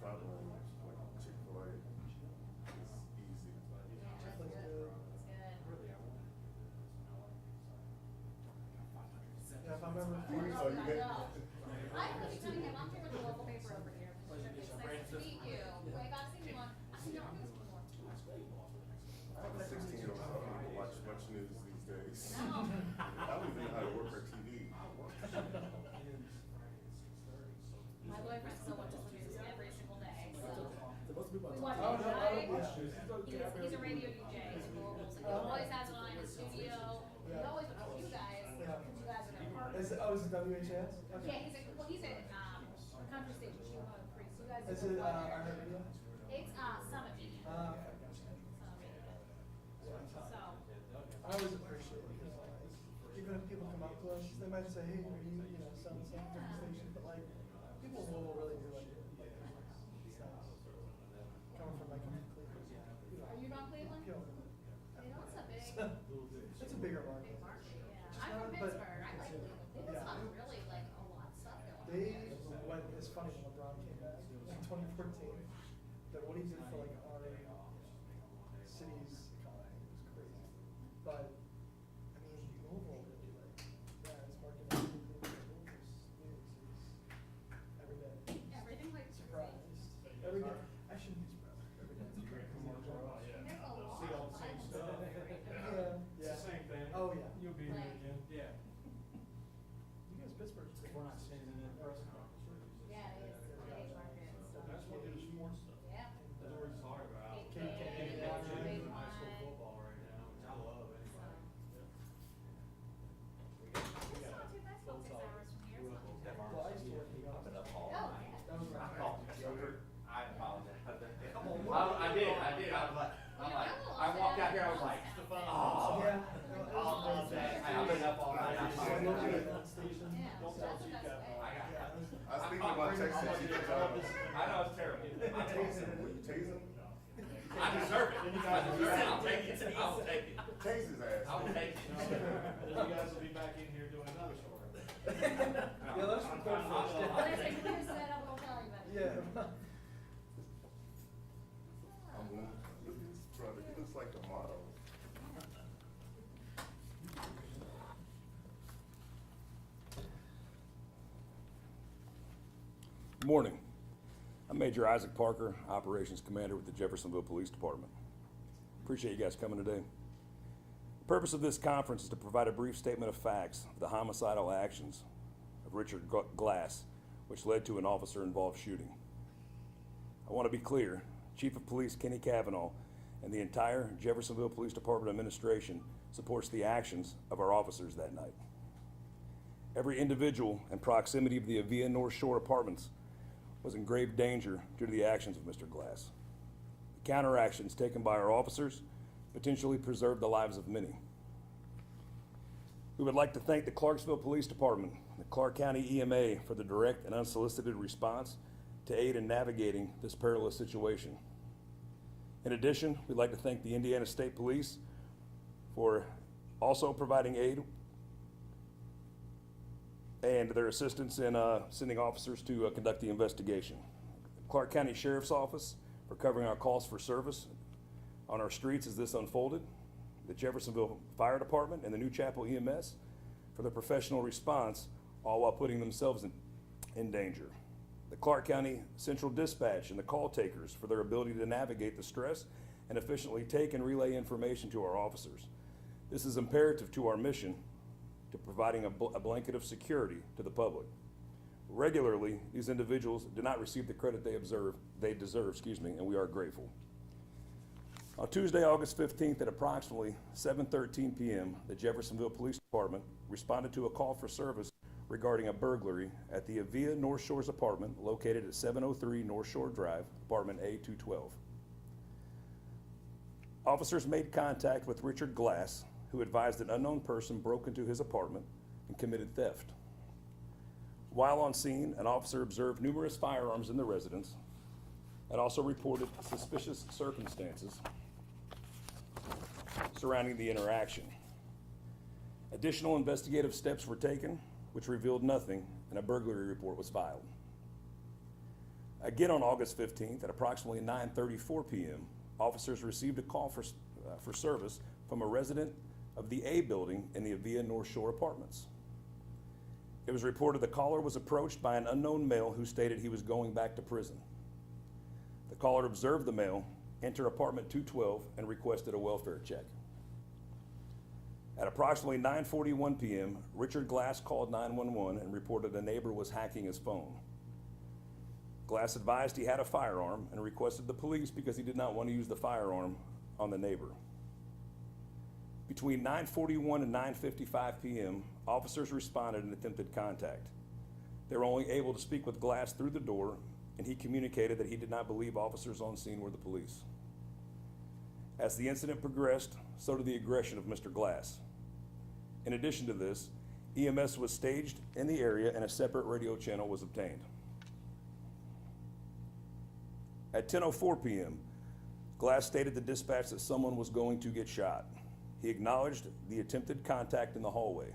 top one, like Chick-fil-A. It's easy. Yeah, that's good. That's good. Yeah, if I remember. Oh, you I get- know. I'm gonna be telling him I'm here with the local paper over here. It's nice to meet you. Way back in one. I said, no, I'm gonna see more. I'm a 16-year-old, I don't even watch much news these days. No. I don't even know how to work our TV. My boyfriend still watches the news every single day, so. We Oh, watch no, it, no, right? yeah. He's a radio DJ, so he always has it on in the studio. He always with you guys, because you guys are their partners. Is it WHS? Okay. Yeah, he's a country station, so you guys. Is it, our radio? It's, Summit Media. Okay, gotcha. Summit Media. So, I always appreciate it, because even if people come up to us, they might say, hey, are you, selling some different station, but like, people will really do it. Coming from like, Cleveland. are you from Cleveland? You know, You know, it's a big, it's a bigger market. big market, yeah. Just I'm from not- but- Pittsburgh, I like Cleveland. Cleveland's Yeah. got really like a lot of stuff going on. They, when, it's funny, when LeBron came back in 2014, that what he did for like our city's economy was crazy. But, I mean, Louisville really like, yeah, it's marketing, Louisville's news is every day. Everything like Surprised. Every day. I shouldn't be surprised. Every day. And there's a lot See all the of same items stuff. that are great. Yeah, It's the same thing. Oh, yeah. You'll be here Like- again. Yeah. You guys Pittsburgh. We're not standing in that press conference. Yeah, it is a big market, so. That's what the sports stuff. Yeah. That's what we're talking about. KK, that's a Getting big into high school one. football right now, which I love anyway. It's not too bad, it's about 6 hours from here. It's not too bad. Well, I used to work in the office. Oh, yeah. That was I right. called you sugar. I apologize. Come on. I did. I was like, I walked out here, I was like, oh. Yeah. Oh, dang. I've been up all night. I'm So sorry. looking at that station. Yeah, Don't so tell that's the Chief best that. way. I got Yeah. I was thinking about texting you to tell him. I know it's terrible. Tase him, will you tase him? I deserve it. I deserve it. I'll take it. I'll take it. Tase his ass. I will take it. Then you guys will be back in here doing another story. Yeah, let's record first. Well, they say, "Here's that, I'm gonna tell you about it." Yeah. Brother, he looks like the model. Good morning. I'm Major Isaac Parker, Operations Commander with the Jeffersonville Police Department. Appreciate you guys coming today. The purpose of this conference is to provide a brief statement of facts of the homicidal actions of Richard Glass, which led to an officer-involved shooting. I want to be clear, Chief of Police Kenny Cavanaugh and the entire Jeffersonville Police Department administration supports the actions of our officers that night. Every individual in proximity of the Avia North Shore apartments was in grave danger due to the actions of Mr. Glass. The counteractions taken by our officers potentially preserved the lives of many. We would like to thank the Clarksville Police Department, the Clark County EMA for the direct and unsolicited response to aid in navigating this perilous situation. In addition, we'd like to thank the Indiana State Police for also providing aid and their assistance in sending officers to conduct the investigation. Clark County Sheriff's Office for covering our calls for service on our streets as this unfolded. The Jeffersonville Fire Department and the New Chapel EMS for their professional response, all while putting themselves in danger. The Clark County Central Dispatch and the call takers for their ability to navigate the stress and efficiently take and relay information to our officers. This is imperative to our mission to providing a blanket of security to the public. Regularly, these individuals do not receive the credit they deserve, and we are grateful. On Tuesday, August 15th at approximately 7:13 p.m., the Jeffersonville Police Department responded to a call for service regarding a burglary at the Avia North Shore's apartment located at 703 North Shore Drive, apartment A212. Officers made contact with Richard Glass, who advised an unknown person broke into his apartment and committed theft. While on scene, an officer observed numerous firearms in the residence and also reported suspicious circumstances surrounding the interaction. Additional investigative steps were taken, which revealed nothing, and a burglary report was filed. Again on August 15th at approximately 9:34 p.m., officers received a call for service from a resident of the A building in the Avia North Shore Apartments. It was reported the caller was approached by an unknown male who stated he was going back to prison. The caller observed the male enter apartment 212 and requested a welfare check. At approximately 9:41 p.m., Richard Glass called 911 and reported a neighbor was hacking his phone. Glass advised he had a firearm and requested the police because he did not want to use the firearm on the neighbor. Between 9:41 and 9:55 p.m., officers responded and attempted contact. They were only able to speak with Glass through the door, and he communicated that he did not believe officers on scene were the police. As the incident progressed, so did the aggression of Mr. Glass. In addition to this, EMS was staged in the area and a separate radio channel was obtained. At 10:04 p.m., Glass stated to dispatch that someone was going to get shot. He acknowledged the attempted contact in the hallway.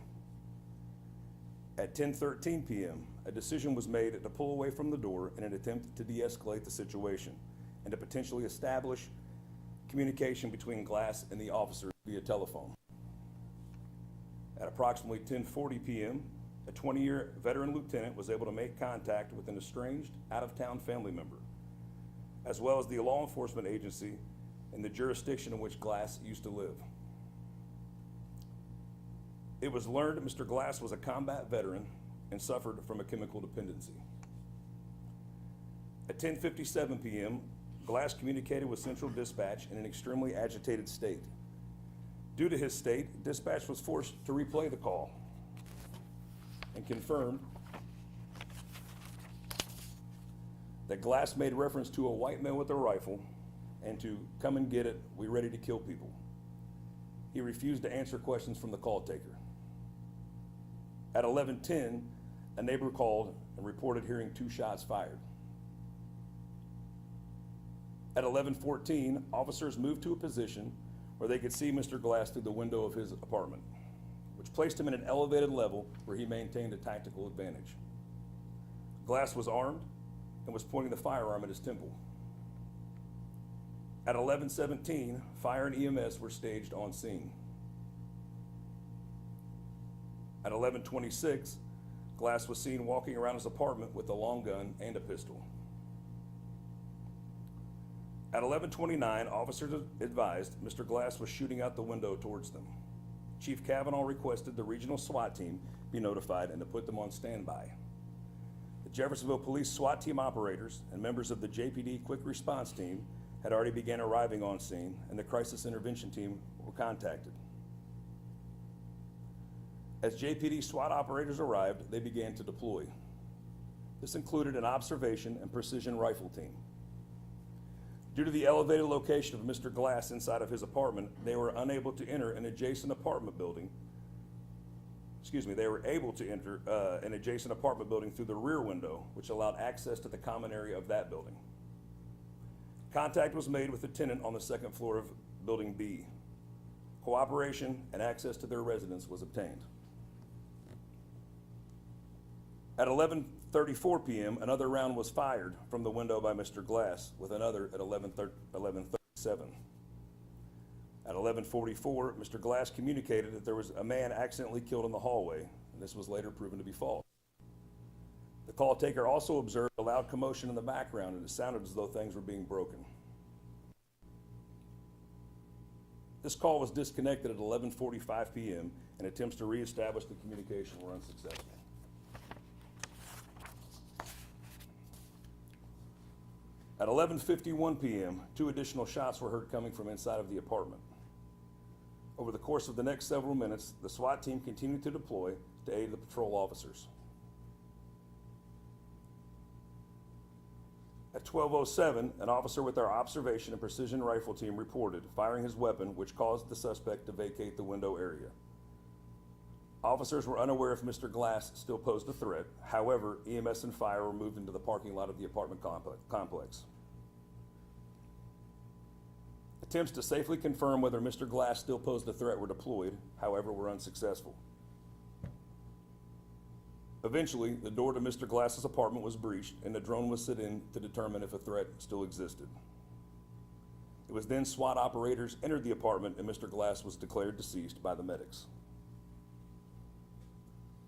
At 10:13 p.m., a decision was made to pull away from the door in an attempt to de-escalate the situation and to potentially establish communication between Glass and the officer via telephone. At approximately 10:40 p.m., a 20-year veteran lieutenant was able to make contact with an estranged, out-of-town family member, as well as the law enforcement agency in the jurisdiction in which Glass used to live. It was learned that Mr. Glass was a combat veteran and suffered from a chemical dependency. At 10:57 p.m., Glass communicated with Central Dispatch in an extremely agitated state. Due to his state, dispatch was forced to replay the call and confirmed that Glass made reference to a white male with a rifle and to "come and get it, we ready to kill people." He refused to answer questions from the call taker. At 11:10, a neighbor called and reported hearing 2 shots fired. At 11:14, officers moved to a position where they could see Mr. Glass through the window of his apartment, which placed him in an elevated level where he maintained a tactical advantage. Glass was armed and was pointing the firearm at his temple. At 11:17, fire and EMS were staged on scene. At 11:26, Glass was seen walking around his apartment with a long gun and a pistol. At 11:29, officers advised Mr. Glass was shooting out the window towards them. Chief Cavanaugh requested the regional SWAT team be notified and to put them on standby. The Jeffersonville Police SWAT team operators and members of the JPD Quick Response Team had already begun arriving on scene, and the crisis intervention team were contacted. As JPD SWAT operators arrived, they began to deploy. This included an observation and precision rifle team. Due to the elevated location of Mr. Glass inside of his apartment, they were unable to enter an adjacent apartment building. They were able to enter an adjacent apartment building through the rear window, which allowed access to the common area of that building. Contact was made with the tenant on the 2nd floor of Building B. Cooperation and access to their residence was obtained. At 11:34 p.m., another round was fired from the window by Mr. Glass, with another at 11:37. At 11:44, Mr. Glass communicated that there was a man accidentally killed in the hallway, and this was later proven to be false. The call taker also observed a loud commotion in the background, and it sounded as though things were being broken. This call was disconnected at 11:45 p.m., and attempts to reestablish the communication were unsuccessful. At 11:51 p.m., 2 additional shots were heard coming from inside of the apartment. Over the course of the next several minutes, the SWAT team continued to deploy to aid the patrol officers. At 12:07, an officer with our observation and precision rifle team reported firing his weapon, which caused the suspect to vacate the window area. Officers were unaware if Mr. Glass still posed a threat. However, EMS and fire were moved into the parking lot of the apartment complex. Attempts to safely confirm whether Mr. Glass still posed a threat were deployed, however, were unsuccessful. Eventually, the door to Mr. Glass's apartment was breached and the drone was sent in to determine if a threat still existed. It was then SWAT operators entered the apartment and Mr. Glass was declared deceased by the medics.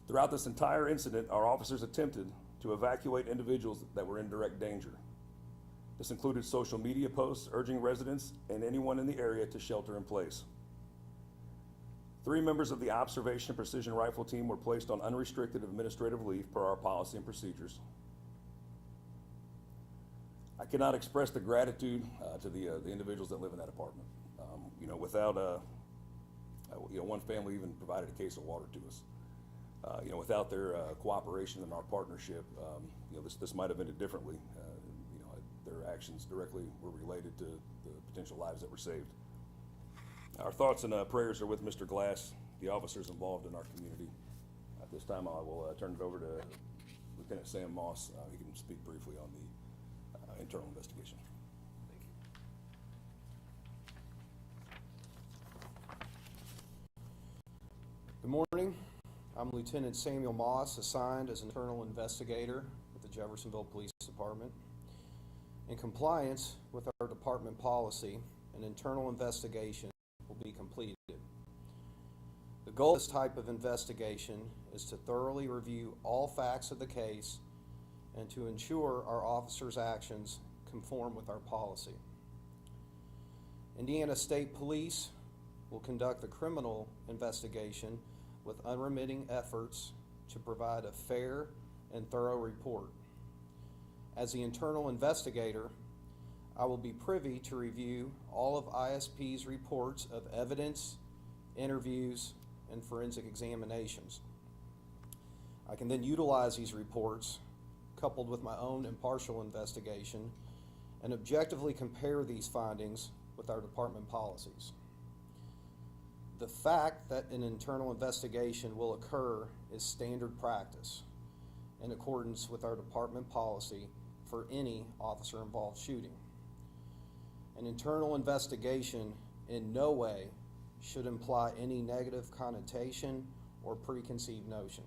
Throughout this entire incident, our officers attempted to evacuate individuals that were in direct danger. This included social media posts urging residents and anyone in the area to shelter in place. 3 members of the observation and precision rifle team were placed on unrestricted administrative leave per our policy and procedures. I cannot express the gratitude to the individuals that live in that apartment. Without one family even provided a case of water to us. Without their cooperation and our partnership, this might have ended differently. Their actions directly were related to the potential lives that were saved. Our thoughts and prayers are with Mr. Glass, the officers involved in our community. At this time, I will turn it over to Lieutenant Sam Moss. He can speak briefly on the internal investigation. Good morning. I'm Lieutenant Samuel Moss, assigned as internal investigator with the Jeffersonville Police Department. In compliance with our department policy, an internal investigation will be completed. The goal of this type of investigation is to thoroughly review all facts of the case and to ensure our officers' actions conform with our policy. Indiana State Police will conduct the criminal investigation with unremitting efforts to provide a fair and thorough report. As the internal investigator, I will be privy to review all of ISP's reports of evidence, interviews, and forensic examinations. I can then utilize these reports, coupled with my own impartial investigation, and objectively compare these findings with our department policies. The fact that an internal investigation will occur is standard practice in accordance with our department policy for any officer-involved shooting. An internal investigation in no way should imply any negative connotation or preconceived notion.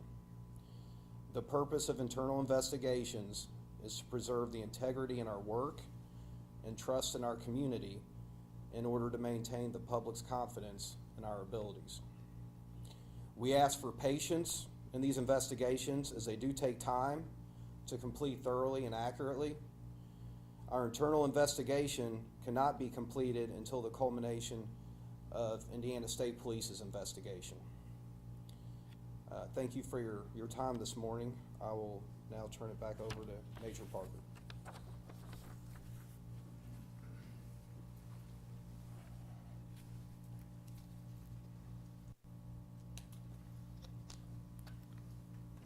The purpose of internal investigations is to preserve the integrity in our work and trust in our community in order to maintain the public's confidence in our abilities. We ask for patience in these investigations as they do take time to complete thoroughly and accurately. Our internal investigation cannot be completed until the culmination of Indiana State Police's investigation. Thank you for your time this morning. I will now turn it back over to Major Parker.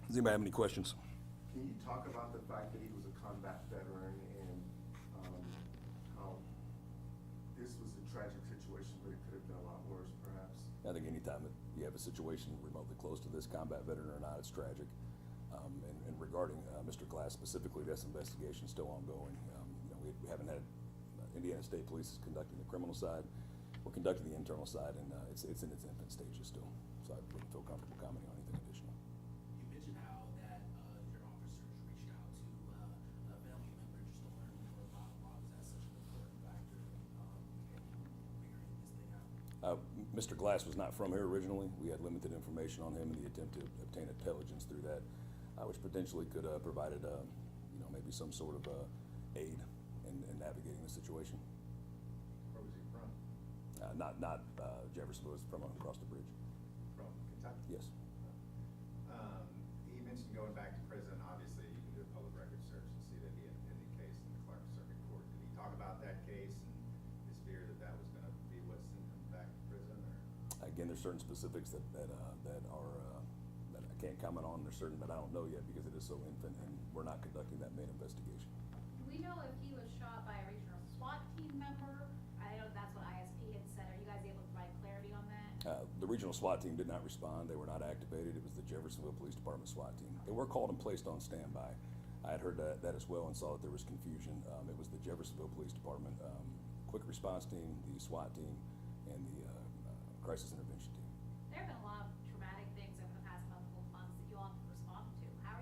Does anybody have any questions? Can you talk about the fact that he was a combat veteran and how this was a tragic situation, but it could have been a lot worse, perhaps? I think anytime that you have a situation remotely close to this, combat veteran or not, it's tragic. And regarding Mr. Glass specifically, this investigation is still ongoing. We haven't had Indiana State Police is conducting the criminal side. We're conducting the internal side, and it's in its infant stages still. So I wouldn't feel comfortable commenting on anything additional. You mentioned how that your officers reached out to a family member just to learn more about why was that such an important factor in figuring this thing out? Mr. Glass was not from here originally. We had limited information on him in the attempt to obtain intelligence through that, which potentially could have provided, maybe some sort of aid in navigating the situation. Where was he from? Not Jeffersonville, was from across the bridge. From Kentucky? Yes. He mentioned going back to prison. Obviously, you can do a public record search and see that he had a pending case in the Clark Circuit Court. Did he talk about that case and his fear that that was going to be what sent him back to prison? Or? Again, there's certain specifics that I can't comment on. There's certain that I don't know yet because it is so infant, and we're not conducting that main investigation. Do we know if he was shot by a regional SWAT team member? I know that's what ISP had said. Are you guys able to provide clarity on that? The regional SWAT team did not respond. They were not activated. It was the Jeffersonville Police Department SWAT team. They were called and placed on standby. I had heard that as well and saw that there was confusion. It was the Jeffersonville Police Department quick response team, the SWAT team, and the crisis intervention team. There have been a lot of traumatic things over the past couple of months that you all have responded to. How are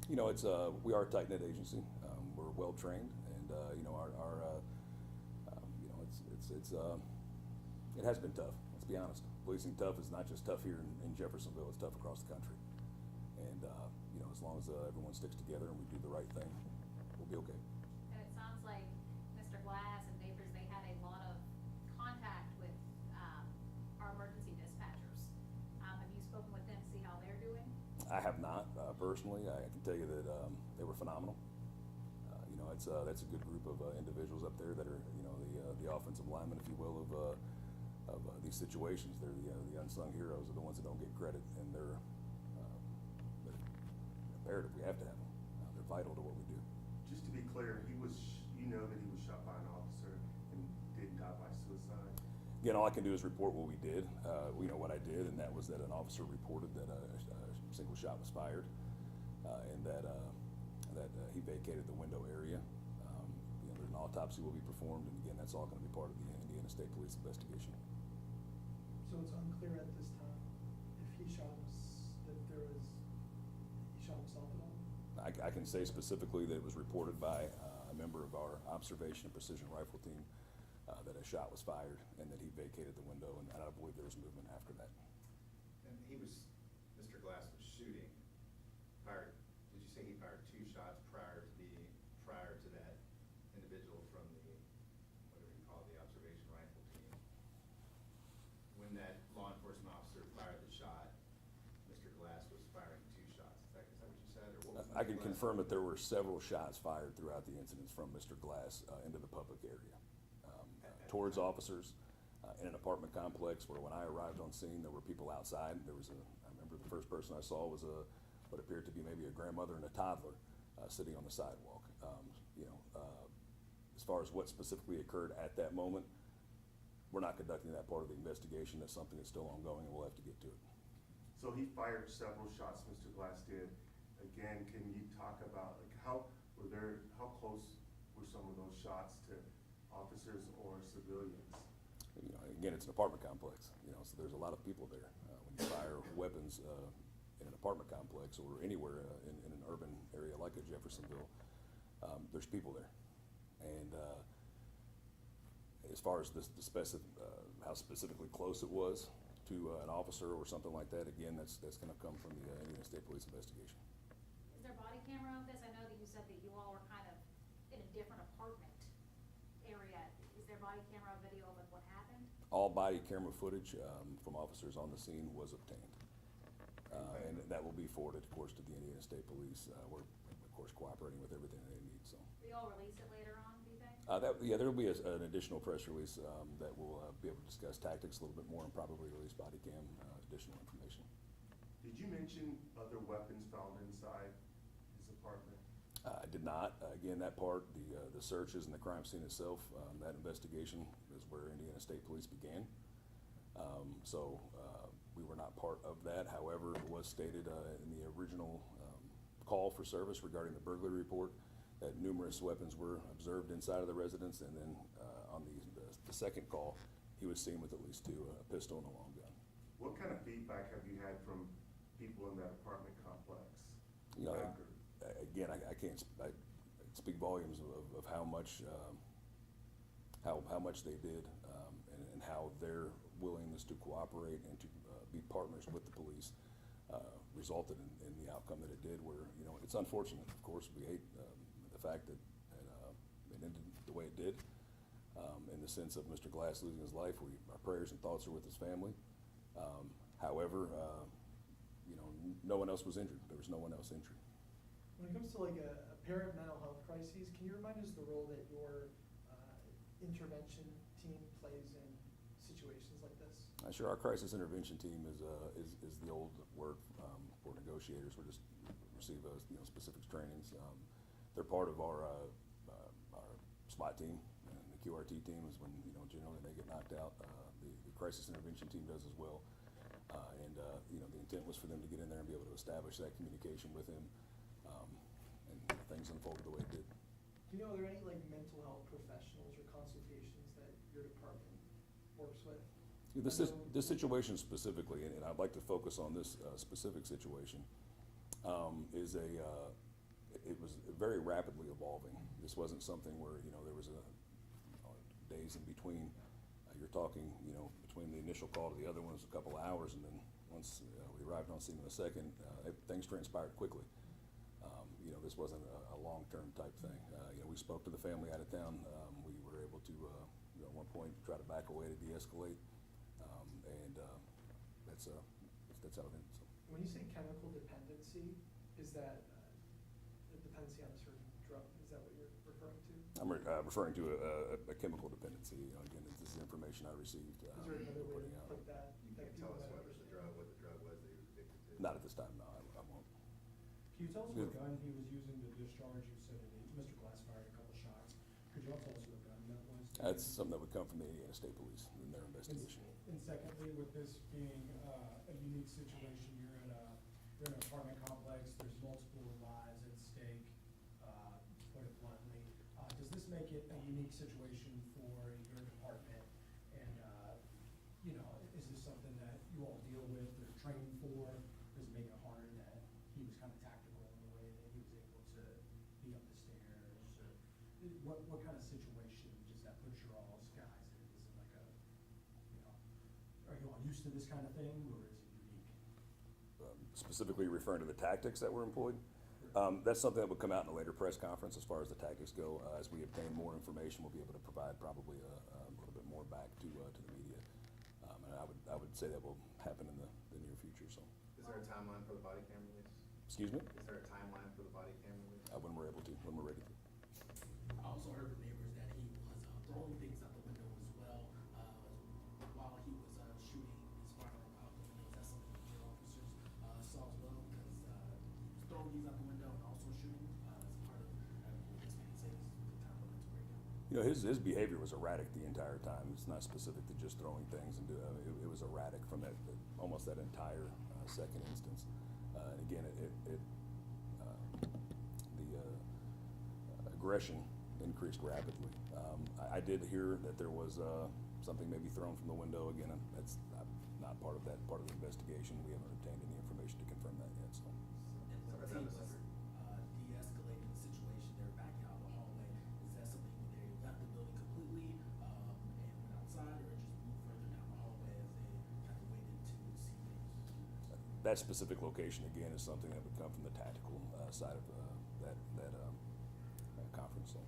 You know, we are a tight-knit agency. We're well-trained, and, you know, you know, it has been tough, let's be honest. Policing tough is not just tough here in Jeffersonville, it's tough across the country. And, you know, as long as everyone sticks together and we do the right thing, we'll be okay. And it sounds like Mr. Glass and neighbors, they had a lot of contact with, our emergency dispatchers. Have you spoken with them to see how they're doing? I have not, personally. I can tell you that they were phenomenal. You know, that's a good group of individuals up there that are, you know, the offensive linemen, if you will, of these situations. They're the unsung heroes, are the ones that don't get credit, and they're imperative. We have to have them. They're vital to what we do. Just to be clear, you know that he was shot by an officer and didn't die by suicide? Again, all I can do is report what we did. You know what I did, and that was that an officer reported that a single shot was fired, and that he vacated the window area. You know, an autopsy will be performed, and again, that's all going to be part of the Indiana State Police investigation. So it's unclear at this time if he shot himself at all? I can say specifically that it was reported by a member of our observation and precision rifle team that a shot was fired and that he vacated the window, and I believe there was movement after that. And Mr. Glass was shooting, did you say he fired 2 shots prior to that individual from the, whatever you call it, the observation rifle team? When that law enforcement officer fired the shot, Mr. Glass was firing 2 shots. Is that what you said, or what was I can Mr. Glass confirm that there doing? were several shots fired throughout the incidents from Mr. Glass into the public area, towards officers, in an apartment complex where when I arrived on scene, there were people outside. I remember the first person I saw was what appeared to be maybe a grandmother and a toddler sitting on the sidewalk. You know, as far as what specifically occurred at that moment, we're not conducting that part of the investigation. That's something that's still ongoing, and we'll have to get to it. So he fired several shots, Mr. Glass did. Again, can you talk about, like, how close were some of those shots to officers or civilians? You know, again, it's an apartment complex, you know, so there's a lot of people there. When you fire weapons in an apartment complex or anywhere in an urban area like a Jeffersonville, there's people there. And as far as how specifically close it was to an officer or something like that, again, that's going to come from the Indiana State Police investigation. Is there body camera of this? I know that you said that you all were kind of in a different apartment area. Is there body camera video of what happened? All body camera footage from officers on the scene was obtained. And that will be forwarded, of course, to the Indiana State Police. We're, of course, cooperating with everything that they need, so. Will you all release it later on, do you think? Yeah, there will be an additional press release that will be able to discuss tactics a little bit more and probably release body cam additional information. Did you mention other weapons found inside his apartment? I did not. Again, that part, the searches and the crime scene itself, that investigation is where Indiana State Police began. So we were not part of that. However, it was stated in the original call for service regarding the burglary report that numerous weapons were observed inside of the residence, and then on the second call, he was seen with at least 2, a pistol and a long gun. What kind of feedback have you had from people in that apartment complex? You know, After? again, I can't speak volumes of how much they did and how their willingness to cooperate and to be partners with the police resulted in the outcome that it did. Where, you know, it's unfortunate, of course. We hate the fact that it ended the way it did. In the sense of Mr. Glass losing his life, our prayers and thoughts are with his family. However, you know, no one else was injured. There was no one else injured. When it comes to like a parent mental health crises, can you remind us the role that your intervention team plays in situations like this? Sure. Our crisis intervention team is the old word for negotiators. We just receive specific trainings. They're part of our SWAT team, and the QRT team is when generally they get knocked out. The crisis intervention team does as well. The intent was for them to get in there and be able to establish that communication with him, and things unfolded the way it did. Do you know, are there any like mental health professionals or consultations that your department works with? This situation specifically, and I'd like to focus on this specific situation, is it was very rapidly evolving. This wasn't something where, there was days in between. You're talking, between the initial call to the other one was a couple of hours, and then once we arrived on scene in a second, things transpired quickly. This wasn't a long-term type thing. We spoke to the family out of town. We were able to, at one point, try to back away to de-escalate, and that's how it ended. So. When you say chemical dependency, is that a dependency on a certain drug? Is that what you're referring to? I'm referring to a chemical dependency. Again, this is information I received. Is there another way putting to out. put that? You that can't tell people us might what the understand? drug was that he was addicted to? Not at this time, no, I won't. Can you tell us what gun he was using to discharge? You said Mr. Glass fired a couple shots. Could you also tell us what gun that was? That's something that would come from the Indiana State Police in their investigation. And secondly, with this being a unique situation, you're in an apartment complex, there's multiple lives at stake, to put it bluntly. Does this make it a unique situation for your department? And, is this something that you all deal with or train for? Does it make it hard that he was kind of tactical in the way that he was able to be up the stairs? Or what kind of situation does that put your all's guys in? Is it like are you all used to this kind of thing, or is it unique? Specifically referring to the tactics that were employed. That's something that would come out in a later press conference as far as the tactics go. As we obtain more information, we'll be able to provide probably a little bit more back to the media. And I would say that will happen in the near future. So, Is there a timeline for the body cam release? excuse me, Is there a timeline for the body cam release? when we're able to, when we're ready to. I also heard from neighbors that he was throwing things out the window as well while he was shooting his firearm out the window. Is that something that your officers saw as well? Because he was throwing things out the window and also shooting as part of this man says the time of the breakout. His behavior was erratic the entire time. It's not specific to just throwing things, and it was erratic from almost that entire second instance. And again, the aggression increased rapidly. I did hear that there was something maybe thrown from the window. Again, that's not part of the investigation. We haven't obtained any information to confirm that yet. So. And Sorry, the that team was was de-escalating the situation. They're backing out of the hallway. Is that something where they left the building completely and went outside, or just moved further down the hallway as they kind of waited to see things? That specific location, again, is something that would come from the tactical side of that conference. So.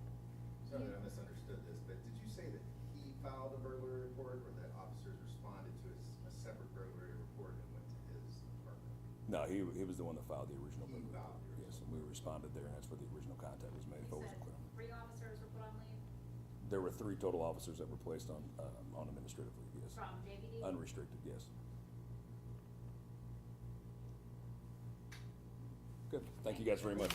Sorry that I misunderstood this, but did you say that he filed a burglary report, or that officers responded to a separate burglary report and went to his apartment? No, he was the one that filed the original. He burglary filed the report. Yes, and we responded there, and that's where the original contact was made. If I You wasn't said clear on that. 3 officers were put on leave There were 3 total officers that were placed on administrative leave. Yes. from JVD? Unrestricted. Yes. Good. Thank you guys very much.